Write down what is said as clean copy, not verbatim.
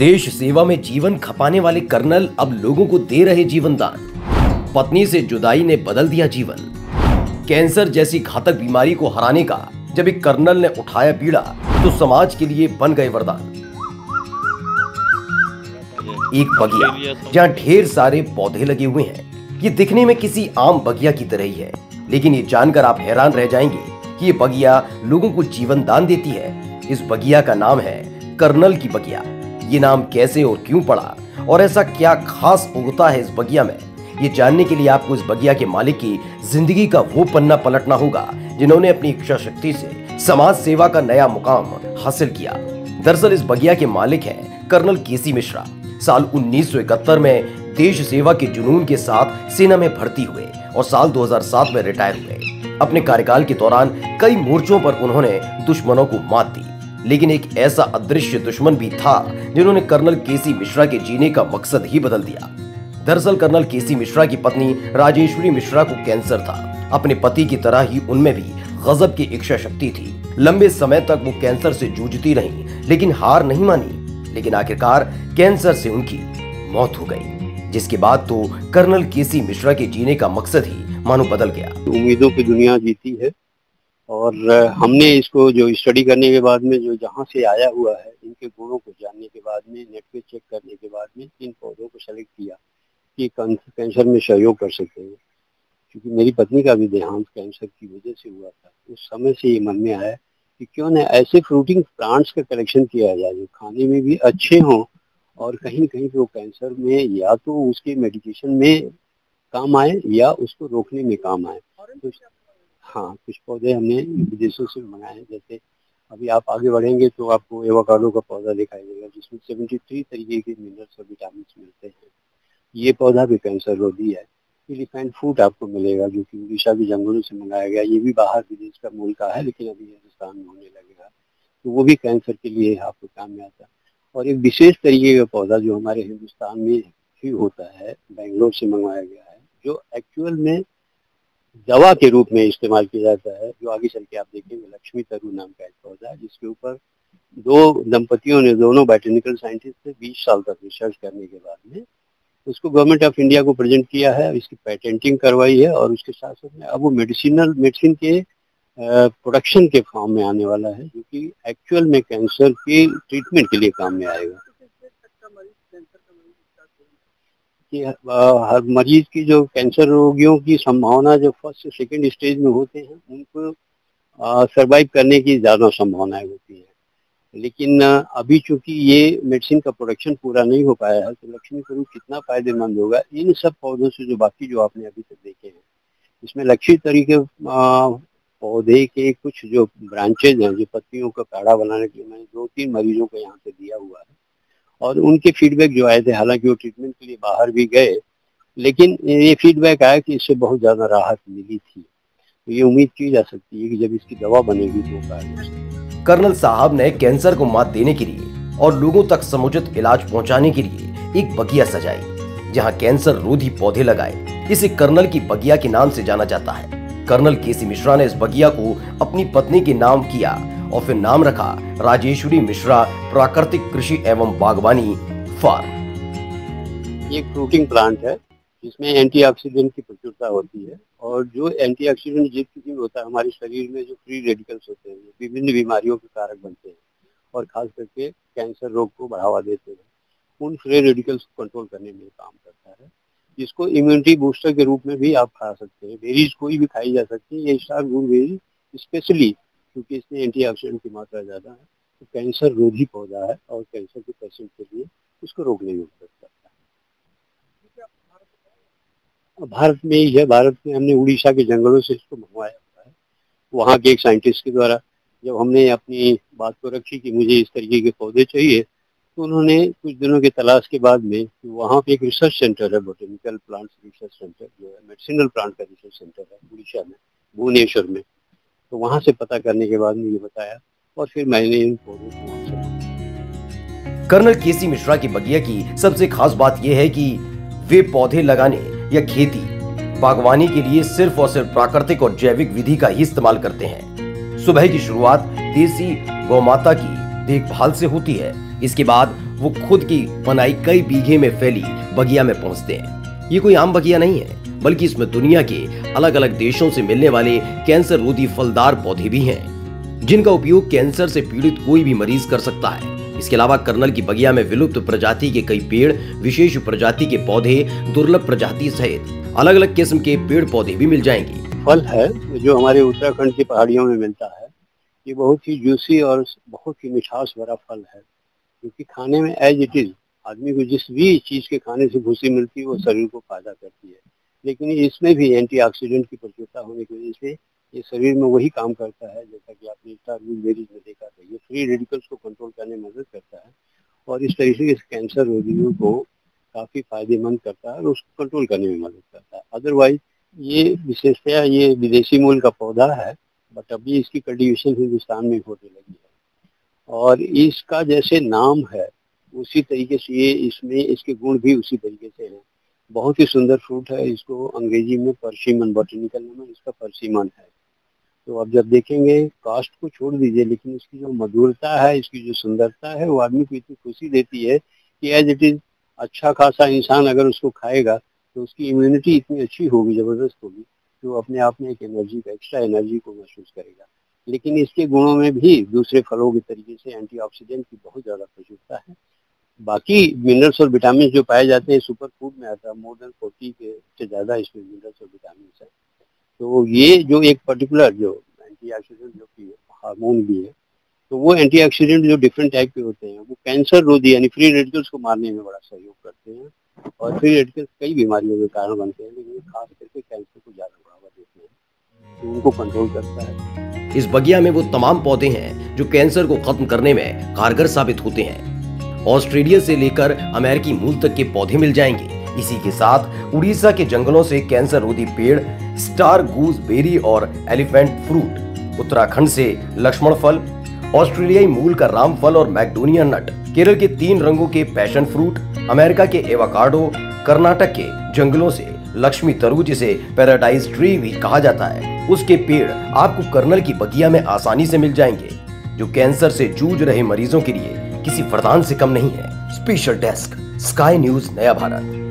देश सेवा में जीवन खपाने वाले कर्नल अब लोगों को दे रहे जीवन दान। पत्नी से जुदाई ने बदल दिया जीवन। कैंसर जैसी घातक बीमारी को हराने का जब एक कर्नल ने उठाया बीड़ा तो समाज के लिए बन गए वरदान। एक बगिया जहां ढेर सारे पौधे लगे हुए हैं। ये दिखने में किसी आम बगिया की तरह ही है, लेकिन ये जानकर आप हैरान रह जाएंगे कि ये बगिया लोगों को जीवन दान देती है। इस बगिया का नाम है कर्नल की बगिया। ये नाम कैसे और क्यों पड़ा और ऐसा क्या खास उगता है इस बगिया में, ये जानने के लिए आपको इस बगिया के मालिक की जिंदगी का वो पन्ना पलटना होगा जिन्होंने अपनी इच्छा शक्ति से समाज सेवा का नया मुकाम हासिल किया। दरअसल इस बगिया के मालिक हैं कर्नल केसी मिश्रा। साल 1971 में देश सेवा के जुनून के साथ सेना में भर्ती हुए और साल 2007 में रिटायर हुए। अपने कार्यकाल के दौरान कई मोर्चों पर उन्होंने दुश्मनों को मात दी, लेकिन एक ऐसा अदृश्य दुश्मन भी था जिन्होंने कर्नल केसी मिश्रा के जीने का मकसद ही बदल दिया। दरअसल कर्नल केसी मिश्रा की पत्नी राजेश्वरी मिश्रा को कैंसर था। अपने पति की तरह ही उनमें भी गजब की इच्छा शक्ति थी। लंबे समय तक वो कैंसर से जूझती रही, लेकिन हार नहीं मानी। लेकिन आखिरकार कैंसर से उनकी मौत हो गई, जिसके बाद तो कर्नल केसी मिश्रा के जीने का मकसद ही मानो बदल गया। उम्मीदों की दुनिया जीती है और हमने इसको जो स्टडी करने के बाद में जो जहाँ से आया हुआ है, इनके गुणों को जानने के बाद में, नेट पे चेक करने के बाद में इन पौधों को सेलेक्ट किया कि कैंसर में सहयोग कर सकते हैं। क्योंकि मेरी पत्नी का भी देहांत कैंसर की वजह से हुआ था। उस समय से ये मन में आया कि क्यों न ऐसे फ्रूटिंग प्लांट्स का कलेक्शन किया जाए जो खाने में भी अच्छे हों और कहीं कहीं तो कैंसर में या तो उसके मेडिकेशन में काम आए या उसको रोकने में काम आए। तो हाँ, कुछ पौधे हमने विदेशों से मंगाए हैं। जैसे अभी आप आगे बढ़ेंगे तो आपको एवोकाडो का पौधा दिखाई देगा जिसमें 73 तरीके के मिनरल्स और विटामिन मिलते हैं। ये पौधा भी कैंसर रोधी है। एलिफेंट फ्रूट आपको मिलेगा जो कि उड़ीसा के जंगलों से मंगाया गया। ये भी बाहर विदेश का मूल का है, लेकिन अभी हिंदुस्तान में होने लगेगा, तो वो भी कैंसर के लिए आपको काम में आता है। और एक विशेष तरीके का पौधा जो हमारे हिंदुस्तान में ही होता है, बेंगलोर से मंगवाया गया है, जो एक्चुअल में दवा के रूप में इस्तेमाल किया जाता है, जो आगे चल के आप देखेंगे। लक्ष्मी तरु नाम का एक पौधा है जिसके ऊपर दो दंपतियों ने, दोनों बॉटनिकल साइंटिस्ट थे, 20 साल तक रिसर्च करने के बाद में उसको गवर्नमेंट ऑफ इंडिया को प्रेजेंट किया है, इसकी पेटेंटिंग करवाई है और उसके साथ साथ में अब वो मेडिसिन के प्रोडक्शन के फॉर्म में आने वाला है, जो कि एक्चुअल में कैंसर के ट्रीटमेंट के लिए काम में आएगा। कि हर मरीज की जो कैंसर रोगियों की संभावना जो फर्स्ट से सेकेंड स्टेज में होते हैं उनको सरवाइव करने की ज़्यादा संभावनाएं होती हैं। लेकिन अभी चूंकि ये मेडिसिन का प्रोडक्शन पूरा नहीं हो पाया है, तो लक्ष्मी तरु कितना फायदेमंद होगा इन सब पौधों से जो बाकी जो आपने अभी तक देखे हैं। इसमें लक्ष्मी तरु के पौधे के कुछ जो ब्रांचेज हैं, जो पत्तियों का काढ़ा बनाने के लिए मैंने 2-3 मरीजों को यहाँ पे दिया हुआ है और उनके फीडबैक जो आए थे, हालांकि वो ट्रीटमेंट के लिए बाहर भी गए, लेकिन ये फीडबैक आया कि इससे बहुत ज़्यादा राहत मिली थी। तो ये उम्मीद की जा सकती है कि जब इसकी दवा बनेगी तो कार्य। कर्नल साहब ने कैंसर को मात देने के लिए और लोगों तक समुचित इलाज पहुंचाने के लिए एक बगिया सजाई, जहां कैंसर रोधी पौधे लगाए। इसे कर्नल की बगिया के नाम से जाना जाता है। कर्नल केसी मिश्रा ने इस बगिया को अपनी पत्नी के नाम किया और फिर नाम रखा राजेश्वरी मिश्रा प्राकृतिक कृषि एवं बागवानी फार्म। ये फ्रूटिंग प्लांट है जिसमें एंटीऑक्सीडेंट की प्रचुरता होती है और जो एंटीऑक्सीडेंट जितनी होता है हमारे शरीर में, जो फ्री रेडिकल्स होते हैं, विभिन्न बीमारियों के कारक बनते हैं और खास करके कैंसर रोग को बढ़ावा देते हैं। उन फ्री रेडिकल्स को कंट्रोल करने में काम करता है, जिसको इम्यूनिटी बूस्टर के रूप में भी आप खा सकते हैं। बेरीज कोई भी खाई जा सकती है। ये स्टार गुलबेरी स्पेशली क्योंकि इसमें एंटीऑक्सीडेंट की मात्रा ज़्यादा है, तो कैंसर रोधी पौधा है और कैंसर के पेशेंट के लिए इसको रोकने में मदद करता है। भारत में ही है। भारत में हमने उड़ीसा के जंगलों से इसको मंगवाया हुआ है, वहाँ के एक साइंटिस्ट के द्वारा। जब हमने अपनी बात को रखी कि मुझे इस तरीके के पौधे चाहिए, तो उन्होंने कुछ दिनों की तलाश के बाद में वहाँ पे एक रिसर्च सेंटर है, बोटेनिकल प्लांट्स रिसर्च सेंटर, जो है मेडिसिनल प्लांट का रिसर्च सेंटर है उड़ीसा में, भुवनेश्वर में। तो वहाँ से पता करने के बाद मुझे बताया और फिर मैंने इन पौधों को वहाँ से। कर्नल केसी मिश्रा की बगिया की सबसे खास बात यह है कि वे पौधे लगाने या खेती बागवानी के लिए सिर्फ और सिर्फ प्राकृतिक और जैविक विधि का ही इस्तेमाल करते हैं। सुबह की शुरुआत देसी गौमाता की देखभाल से होती है। इसके बाद वो खुद की बनाई कई बीघे में फैली बगिया में पहुंचते हैं। ये कोई आम बगिया नहीं है, बल्कि इसमें दुनिया के अलग अलग देशों से मिलने वाले कैंसर रोधी फलदार पौधे भी हैं, जिनका उपयोग कैंसर से पीड़ित कोई भी मरीज कर सकता है। इसके अलावा कर्नल की बगिया में विलुप्त प्रजाति के कई पेड़, विशेष प्रजाति के पौधे, दुर्लभ प्रजाति सहित अलग अलग किस्म के पेड़ पौधे भी मिल जाएंगे। फल है जो हमारे उत्तराखंड की पहाड़ियों में मिलता है। ये बहुत ही जूसी और बहुत ही मिठास भरा फल है, क्योंकि खाने में एज इट इज आदमी को जिस भी चीज के खाने से भूसी मिलती है वो शरीर को फायदा करती है। लेकिन इसमें भी एंटीऑक्सीडेंट की प्रचुरता होने की वजह से ये शरीर में वही काम करता है, जैसा कि आपने तरबूज बेरीज में देखा था। ये फ्री रेडिकल्स को कंट्रोल करने में मदद करता है और इस तरीके से कैंसर रोगियों को काफी फायदेमंद करता है और उसको कंट्रोल करने में मदद करता है। अदरवाइज ये विशेषतया ये विदेशी मूल का पौधा है, बट अभी इसकी कल्टीवेशन हिंदुस्तान में होने लगी है और इसका जैसे नाम है उसी तरीके से ये इसमें इसके गुण भी उसी तरीके से हैं। बहुत ही सुंदर फ्रूट है। इसको अंग्रेजी में पर्सिमन, बॉटनिकल नेम है इसका पर्सिमन है। तो अब जब देखेंगे, कास्ट को छोड़ दीजिए, लेकिन इसकी जो मधुरता है, इसकी जो सुंदरता है, वो आदमी को इतनी खुशी देती है कि एज इट इज अच्छा खासा इंसान अगर उसको खाएगा तो उसकी इम्यूनिटी इतनी अच्छी होगी, जबरदस्त होगी, तो अपने आप में एक एनर्जी का, एक्स्ट्रा एनर्जी को महसूस करेगा। लेकिन इसके गुणों में भी दूसरे फलों के तरीके से एंटीऑक्सीडेंट की बहुत ज़्यादा प्रचुरता है। बाकी मिनरल्स और विटामिन जो पाए जाते हैं सुपर फूड में आता है, मोर देन 40 के से ज़्यादा इसमें मिनरल्स और विटामिन है। तो ये जो एक पर्टिकुलर जो एंटीऑक्सीडेंट जो कि हार्मोन भी है, तो वो एंटीऑक्सीडेंट जो डिफरेंट टाइप के होते हैं वो कैंसर रोधी यानी फ्री रेडिकल्स को मारने में बड़ा सहयोग करते हैं और फ्री रेडिकल्स कई बीमारियों के कारण बनते हैं, लेकिन खास करके कैंसर को ज़्यादा बढ़ावा देते हैं, तो उनको कंट्रोल करता है। इस बगिया में वो तमाम पौधे हैं जो कैंसर को खत्म करने में कारगर साबित होते हैं। ऑस्ट्रेलिया से लेकर अमेरिकी मूल तक के पौधे मिल जाएंगे। इसी के साथ उड़ीसा के जंगलों से कैंसर रोधी पेड़, स्टार गूस बेरी और एलिफेंट फ्रूट, उत्तराखंड से लक्ष्मण फल, ऑस्ट्रेलियाई मूल का रामफल और मैकडोनिया नट, केरल के 3 रंगों के पैशन फ्रूट, अमेरिका के एवोकाडो, कर्नाटक के जंगलों से लक्ष्मी तरबूज, जिसे पैराडाइज ट्री भी कहा जाता है, उसके पेड़ आपको कर्नल की बगिया में आसानी से मिल जाएंगे, जो कैंसर से जूझ रहे मरीजों के लिए किसी वरदान से कम नहीं है। स्पेशल डेस्क, स्काई न्यूज, नया भारत।